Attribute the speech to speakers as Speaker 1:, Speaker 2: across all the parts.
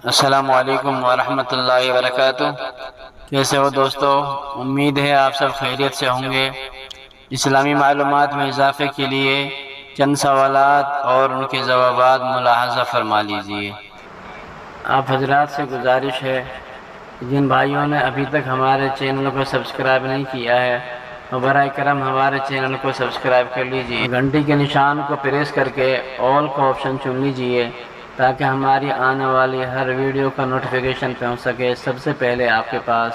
Speaker 1: السلام علیکم ورحمۃ اللہ وبرکاتہ۔ کیسے ہو دوستو؟ امید ہے آپ سب خیریت سے ہوں گے۔ اسلامی معلومات میں اضافے کے لیے چند سوالات اور ان کے جوابات ملاحظہ فرما لیجیے۔ آپ حضرات سے گزارش ہے، جن بھائیوں نے ابھی تک ہمارے چینل کو سبسکرائب نہیں کیا ہے وہ براہ کرم ہمارے چینل کو سبسکرائب کر لیجیے، گھنٹی کے نشان کو پریس کر کے آل کا آپشن چن لیجیے تاکہ ہماری آنے والی ہر ویڈیو کا نوٹیفیکیشن پہنچ سکے سب سے پہلے آپ کے پاس۔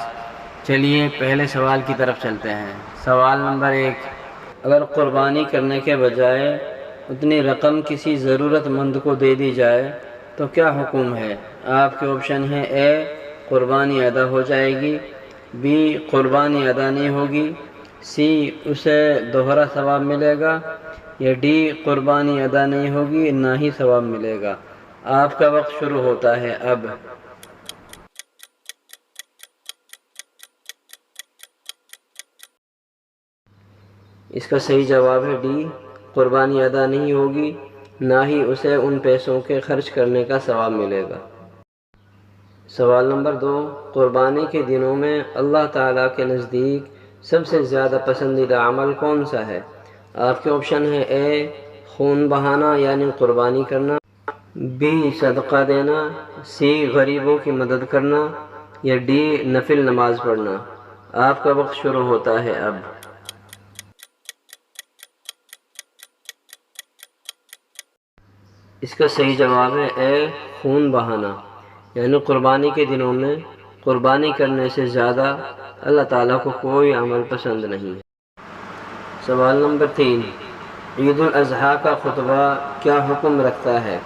Speaker 1: چلیے پہلے سوال کی طرف چلتے ہیں۔ سوال نمبر 1، اگر قربانی کرنے کے بجائے اتنی رقم کسی ضرورت مند کو دے دی جائے تو کیا حکم ہے؟ آپ کے آپشن ہیں: اے قربانی ادا ہو جائے گی، بی قربانی ادا نہیں ہوگی، سی اسے دوہرا ثواب ملے گا، یا ڈی قربانی ادا نہیں ہوگی نہ ہی ثواب ملے گا۔ آپ کا وقت شروع ہوتا ہے اب۔ اس کا صحیح جواب ہے ڈی، قربانی ادا نہیں ہوگی نہ ہی اسے ان پیسوں کے خرچ کرنے کا ثواب ملے گا۔ سوال نمبر 2، قربانی کے دنوں میں اللہ تعالیٰ کے نزدیک سب سے زیادہ پسندیدہ عمل کون سا ہے؟ آپ کے آپشن ہیں: اے خون بہانا یعنی قربانی کرنا، بی صدقہ دینا، سی غریبوں کی مدد کرنا، یا ڈی نفل نماز پڑھنا۔ آپ کا وقت شروع ہوتا ہے اب۔ اس کا صحیح جواب ہے اے خون بہانا، یعنی قربانی کے دنوں میں قربانی کرنے سے زیادہ اللہ تعالیٰ کو کوئی عمل پسند نہیں ہے۔ سوال نمبر 3، عید الاضحیٰ کا خطبہ کیا حکم رکھتا ہے؟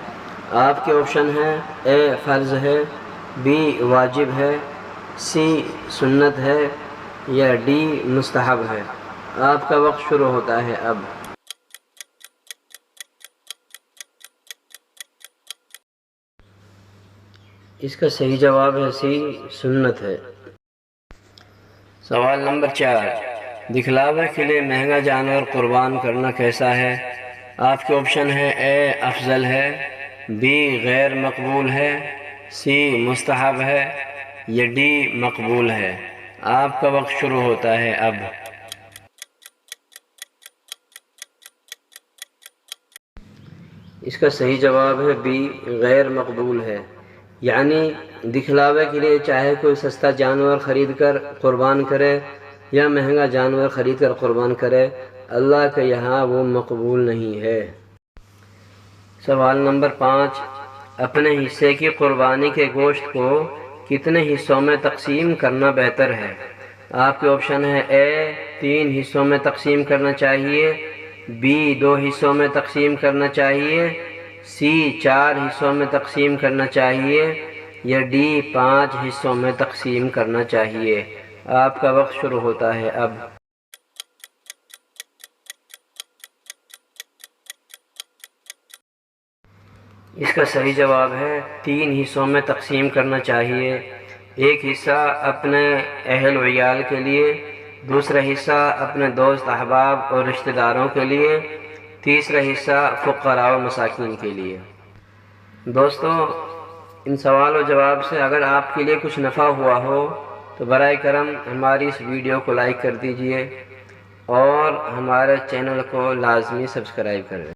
Speaker 1: آپ کے آپشن ہیں: اے فرض ہے، بی واجب ہے، سی سنت ہے، یا ڈی مستحب ہے۔ آپ کا وقت شروع ہوتا ہے اب۔ اس کا صحیح جواب ہے سی سنت ہے۔ سوال نمبر 4، دکھلاوے کے لیے مہنگا جانور قربان کرنا کیسا ہے؟ آپ کے آپشن ہیں: اے افضل ہے، بی غیر مقبول ہے، سی مستحب ہے، یا ڈی مقبول ہے۔ آپ کا وقت شروع ہوتا ہے اب۔ اس کا صحیح جواب ہے بی غیر مقبول ہے، یعنی دکھلاوے کے لیے چاہے کوئی سستا جانور خرید کر قربان کرے یا مہنگا جانور خرید کر قربان کرے، اللہ کے یہاں وہ مقبول نہیں ہے۔ سوال نمبر 5، اپنے حصے کی قربانی کے گوشت کو کتنے حصوں میں تقسیم کرنا بہتر ہے؟ آپ کے آپشن ہیں: اے 3 حصوں میں تقسیم کرنا چاہیے، بی 2 حصوں میں تقسیم کرنا چاہیے، سی 4 حصوں میں تقسیم کرنا چاہیے، یا ڈی 5 حصوں میں تقسیم کرنا چاہیے۔ آپ کا وقت شروع ہوتا ہے اب۔ اس کا صحیح جواب ہے 3 حصوں میں تقسیم کرنا چاہیے۔ ایک حصہ اپنے اہل و عیال کے لیے، دوسرا حصہ اپنے دوست احباب اور رشتہ داروں کے لیے، تیسرا حصہ فقراء و مساکین کے لیے۔ دوستو، ان سوال و جواب سے اگر آپ کے لیے کچھ نفع ہوا ہو تو برائے کرم ہماری اس ویڈیو کو لائک کر دیجئے اور ہمارے چینل کو لازمی سبسکرائب کریں۔